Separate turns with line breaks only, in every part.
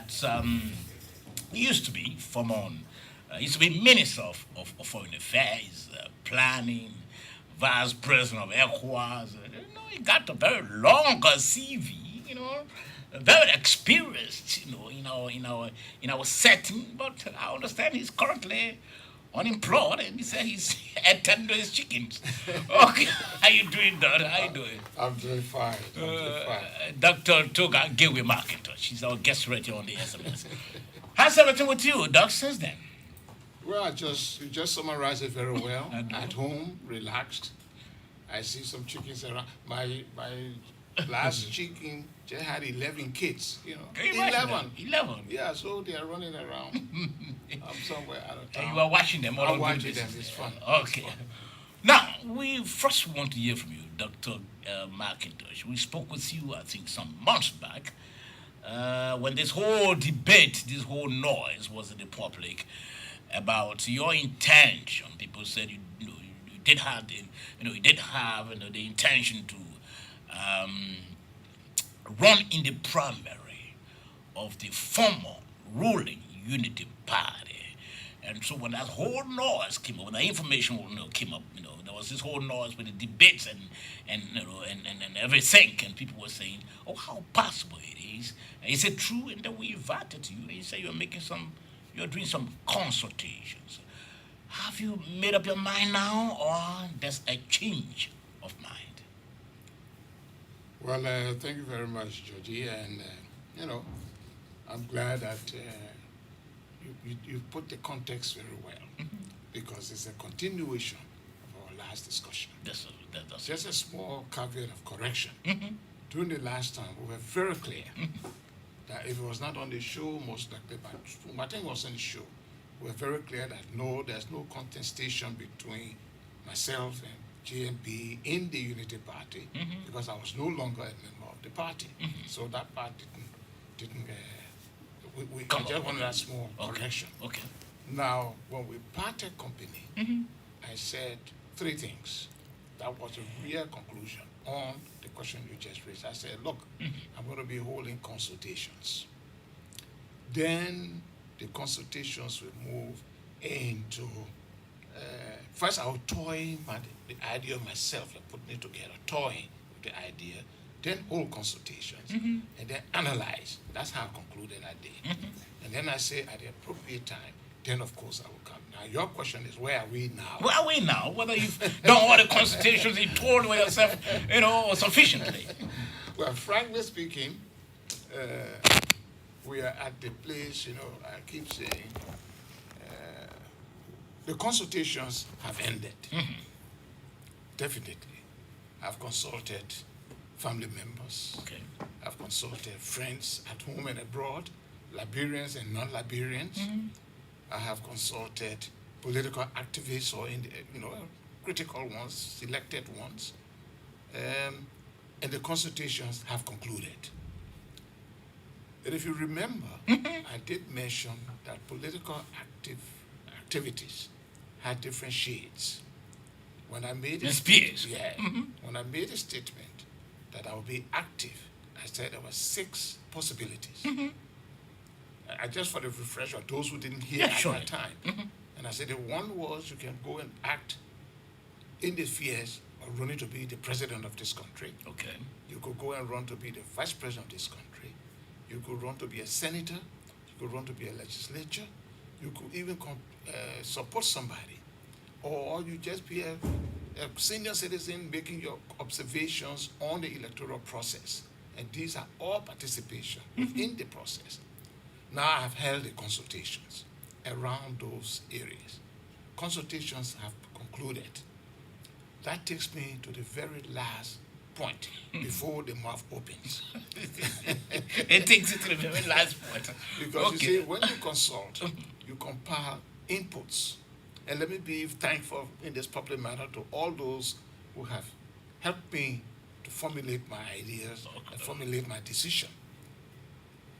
that used to be used to be Minister of Foreign Affairs, Planning, Vice President of ECOWAS. He got a very long CV, very experienced, in our setting. But I understand he's currently unemployed, and he said he's attending to his chickens. Okay, how you doing, Doctor? How you doing?
I'm doing fine. I'm doing fine.
Dr. Toga Gawe McIntosh. She's our guest right here on the SMS. How's everything with you, Doc, since then?
Well, you just summarized it very well. At home, relaxed. I see some chickens around. My last chicken just had 11 kids.
Can you imagine
11.
that? 11.
Yeah, so they are running around. I'm somewhere out of
And
town.
you are watching them all
I'm
on
watching
this.
them. It's fun.
Okay. Now, we first want to hear from you, Dr. McIntosh. We spoke with you, I think, some months back when this whole debate, this whole noise was in the public about your intention. People said you did have the intention to run in the primary of the former ruling Unity Party. And so when that whole noise came up, when the information came up, there was this whole noise with the debates and everything, and people were saying, "Oh, how possible it is? Is it true?" And then we invited you, and you say you're doing some consultations. Have you made up your mind now, or there's a change of mind?
Well, thank you very much, Georgie. And, I'm glad that you put the context very well because it's a continuation of our last discussion.
That's
Just a small caveat of correction. During the last time, we were very clear that if it was not on the show, most likely, but Martin was on the show, we were very clear that no, there's no contestation between myself and JMP in the Unity Party because I was no longer a member of the party. So that part didn't we just wanted that small correction.
Okay.
Now, when we parted company, I said three things. That was a real conclusion on the question you just raised. I said, look, I'm going to be holding consultations. Then the consultations will move into, first I will toy the idea of myself, like putting it together, toy with the idea, then hold consultations, and then analyze. That's how I concluded that day. And then I say at the appropriate time, then of course I will come. Now your question is, where are we now?
Where are we now? Whether you've done all the consultations you told with yourself, sufficiently.
Well, frankly speaking, we are at the place, I keep saying, the consultations have ended. Definitely. I've consulted family members.
Okay.
I've consulted friends at home and abroad, Liberians and non-Liberians. I have consulted political activists or critical ones, selected ones. And the consultations have concluded. And if you remember, I did mention that political activities had different shades. When I made when I made a statement that I would be active, I said there were 6 possibilities. I just for the refresher, those who didn't hear at that time. And I said the one was you can go and act in the spheres of running to be the president of this country.
Okay.
You could go and run to be the vice president of this country. You could run to be a senator. You could run to be a legislature. You could even support somebody. Or you just be a senior citizen making your observations on the electoral process. And these are all participation within the process. Now I have held the consultations around those areas. Consultations have concluded. That takes me to the very last point before the mouth opens.
It takes it to the very last point.
Because you see, when you consult, you compile inputs. And let me be thankful in this public matter to all those who have helped me to formulate my ideas and formulate my decision.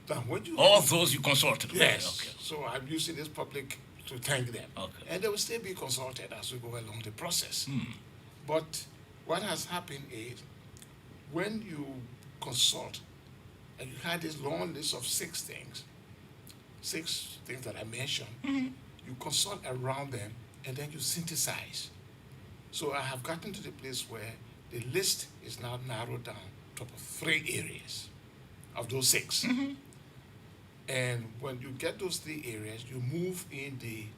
Then when you
all those you consulted with.
Yes.
Okay.
So I'm using this public to thank them.
Okay.
And they will still be consulted as we go along the process. But what has happened is when you consult and you had this long list of 6 things, 6 things that I mentioned, you consult around them, and then you synthesize. So I have gotten to the place where the list is now narrowed down to 3 areas of those 6. And when you get those 3 areas, you move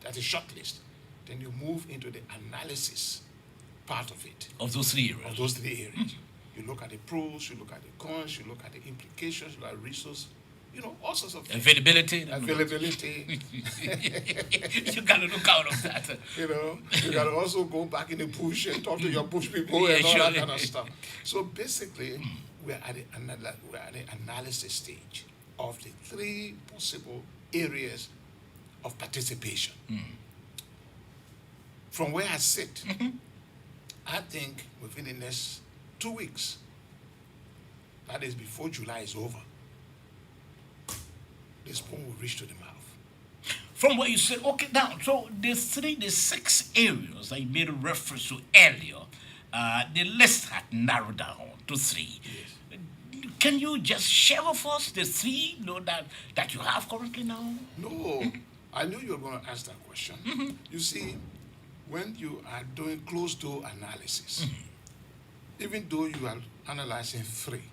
that's a short list. Then you move into the analysis part of it.
Of those 3 areas.
Of those 3 areas. You look at the pros, you look at the cons, you look at the implications, you look at resource, all sorts of things.
Availability. You got to look out of that.
You got to also go back in the bush and talk to your bush people and all that kind of stuff. So basically, we're at the analysis stage of the 3 possible areas of participation. From where I sit, I think within the next 2 weeks, that is before July is over, the spoon will reach to the mouth.
From what you said, okay, now, so the 6 areas I made a reference to earlier, the list had narrowed down to 3.
Yes.
Can you just share with us the 3 that you have currently now?
No, I knew you were going to ask that question. You see, when you are doing closed-door analysis, even though you are analyzing 3,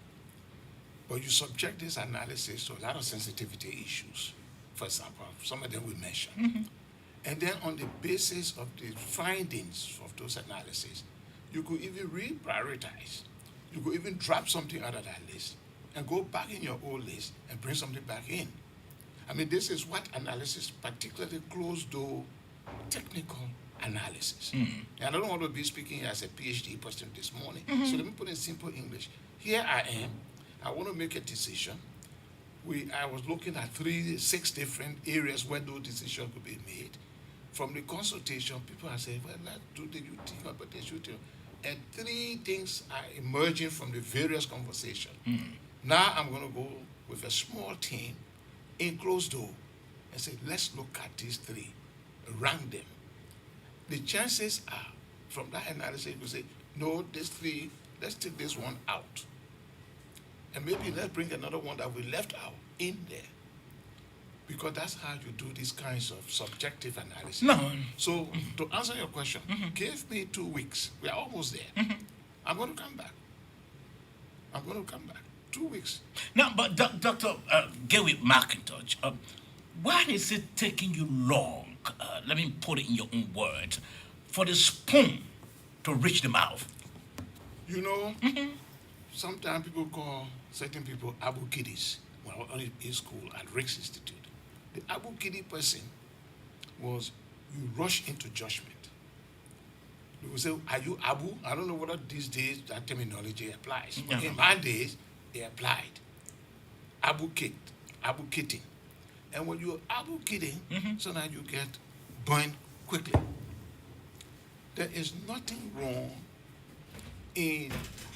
but you subject this analysis to a lot of sensitivity issues. For example, some of them we mentioned. And then on the basis of the findings of those analyses, you could even reprioritize. You could even drop something out of that list and go back in your old list and bring something back in. I mean, this is what analysis, particularly closed-door technical analysis. And I don't want to be speaking as a PhD person this morning, so let me put it in simple English. Here I am. I want to make a decision. I was looking at 6 different areas where those decisions could be made. From the consultation, people are saying, well, let's do the UT, but they should do. And 3 things are emerging from the various conversations. Now I'm going to go with a small team in closed door and say, let's look at these 3, rank them. The chances are, from that analysis, you say, no, these 3, let's take this one out. And maybe let's bring another one that we left out in there. Because that's how you do these kinds of subjective analysis.
No.
So, to answer your question, give me 2 weeks. We are almost there. I'm going to come back. 2 weeks.
Now, but Dr. Gary McIntosh, why is it taking you long, let me put it in your own words, for the spoon to reach the mouth?
Sometimes people call certain people Abu Kiddies when I was in school at Rick's Institute. The Abu Kiddie person was, you rush into judgment. You will say, are you Abu? I don't know whether these days that terminology applies. But in my days, they applied. Abu kidding. And when you're Abu kidding, sometimes you get burned quickly. There is nothing wrong in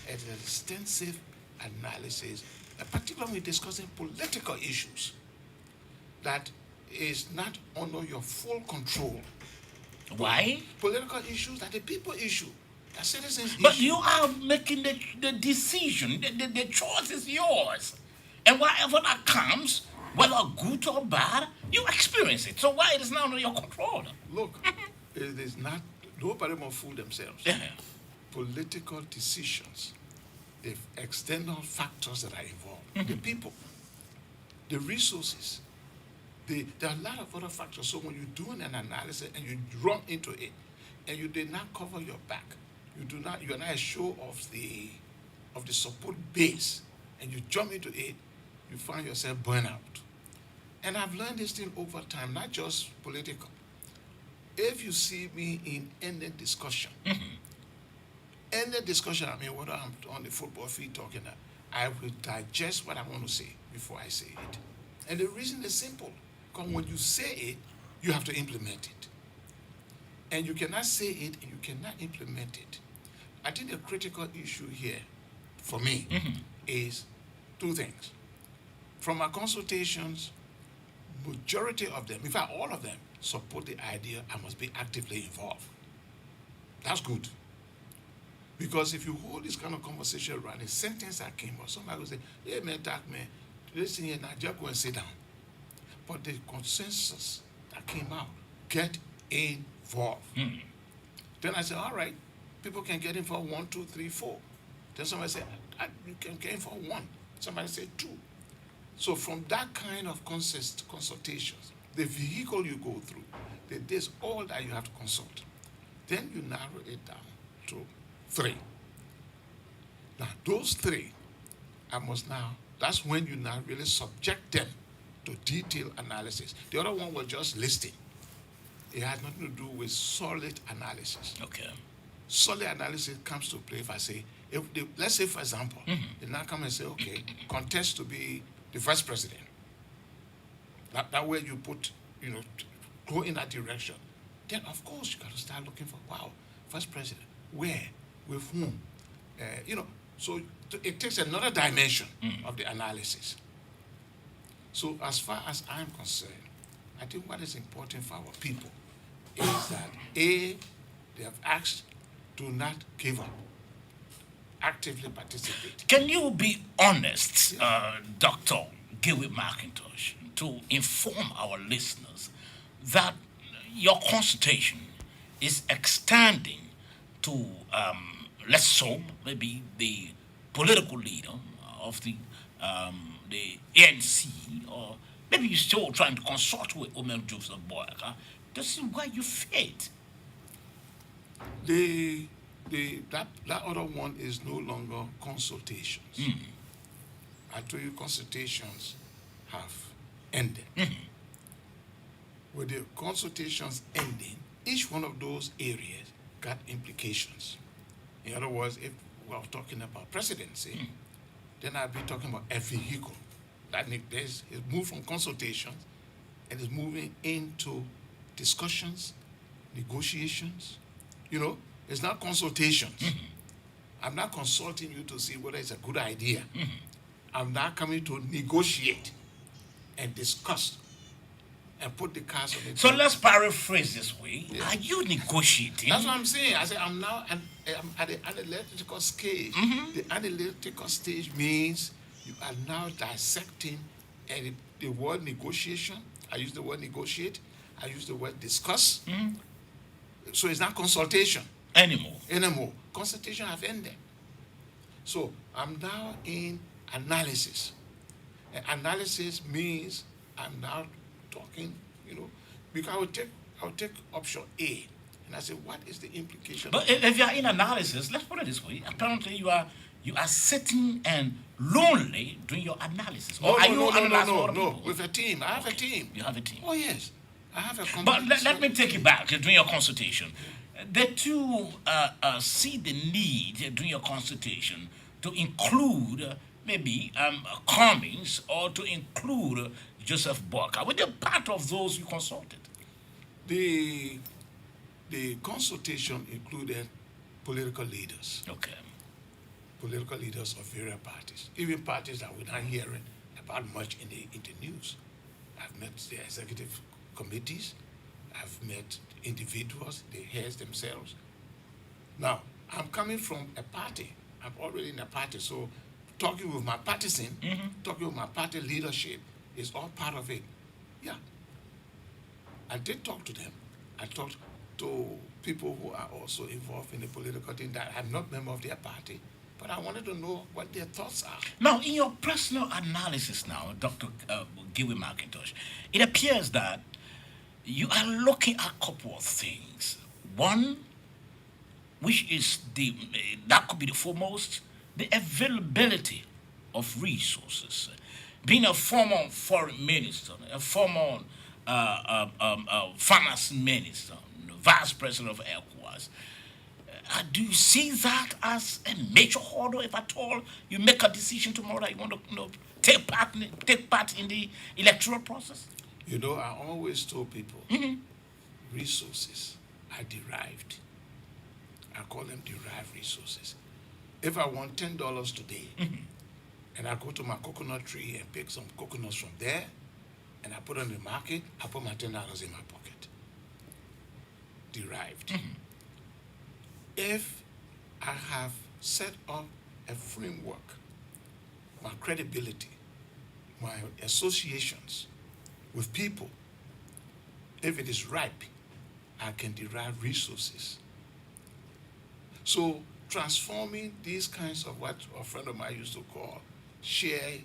an extensive analysis, particularly when discussing political issues, that is not under your full control.
Why?
Political issues are the people issue, the citizens
But
issue.
you are making the decision. The choice is yours. And whatever that comes, whether good or bad, you experience it. So why it is not under your control?
Look, it is not, nobody must fool themselves.
Yeah.
Political decisions, the external factors that are involved, the people, the resources, there are a lot of other factors. So when you're doing an analysis and you run into it, and you did not cover your back, you are not sure of the support base, and you jump into it, you find yourself burnt out. And I've learned this thing over time, not just political. If you see me in any discussion, I mean, whether I'm on the football field talking, I will digest what I want to say before I say it. And the reason is simple. Because when you say it, you have to implement it. And you cannot say it and you cannot implement it. I think the critical issue here, for me, is 2 things. From our consultations, majority of them, in fact all of them, support the idea I must be actively involved. That's good. Because if you hold this kind of conversation around, a sentence that came out, somebody will say, hey man, talk man, listen here now, just go and sit down. but the consensus that came out, get involved. Then I said, all right, people can get involved 1, 2, 3, 4. Then somebody said, you can get involved 1. Somebody said 2. So from that kind of consultations, the vehicle you go through, there's all that you have to consult. Then you narrow it down to 3. Now those 3, that's when you now really subject them to detailed analysis. The other one was just listing. It has nothing to do with solid analysis.
Okay.
Solid analysis comes to play if I say, let's say for example, they now come and say, okay, contest to be the vice president. That way you put, go in that direction. Then of course you got to start looking for, vice president, where, with whom, so it takes another dimension of the analysis. So as far as I'm concerned, I think what is important for our people is that they have asked, do not give up. Actively participate.
Can you be honest, Dr. Gilbert McIntosh, to inform our listeners that your consultation is extending to, let's say, maybe the political leader of the ANC, or maybe you're still trying to consult with Omar Joseph Boyka to see where you fit?
That other one is no longer consultations. I told you consultations have ended. With the consultations ending, each one of those areas got implications. In other words, if we're talking about presidency, then I'll be talking about a vehicle. That it's moved from consultations and is moving into discussions, negotiations. It's not consultations. I'm not consulting you to see whether it's a good idea. I'm now coming to negotiate and discuss and put the cards on the table.
So let's paraphrase this way. Yeah. Are you negotiating?
That's what I'm saying. I say I'm now at the analytical stage. The analytical stage means you are now dissecting the word negotiation. I use the word negotiate. I use the word discuss. So it's not consultation anymore. Consultation have ended. So I'm now in analysis. And analysis means I'm now talking, because I would take option A, and I say, what is the implication?
But if you are in analysis, let's put it this way. Apparently, you are sitting and lonely doing your analysis.
No,
people?
with a team. I have a team.
You have a team.
Oh yes, I have a company.
But let me take you back to doing your consultation. The two see the need during your consultation to include maybe Cummings or to include Joseph Boyka. Were they part of those you consulted?
The consultation included political leaders.
Okay.
Political leaders of various parties, even parties that we're not hearing about much in the news. I've met the executive committees. I've met individuals, the heads themselves. Now, I'm coming from a party. I'm already in a party, so talking with my partisan, talking with my party leadership is all part of it. Yeah. I did talk to them. I talked to people who are also involved in the political thing that I'm not member of their party, but I wanted to know what their thoughts are.
Now, in your personal analysis now, Dr. Gilbert McIntosh, it appears that you are looking at a couple of things. One, which is that could be the foremost, the availability of resources. Being a former foreign minister, a former finance minister, vice president of ECOWAS, do you see that as a major hurdle, if at all you make a decision tomorrow that you want to take part in the electoral process?
I always told people resources are derived. I call them derived resources. If I want $10 today, and I go to my coconut tree and pick some coconuts from there, and I put it on the market, I put my $10 in my pocket. Derived. If I have set up a framework, my credibility, my associations with people. If it is ripe, I can derive resources. So transforming these kinds of what a friend of mine used to call share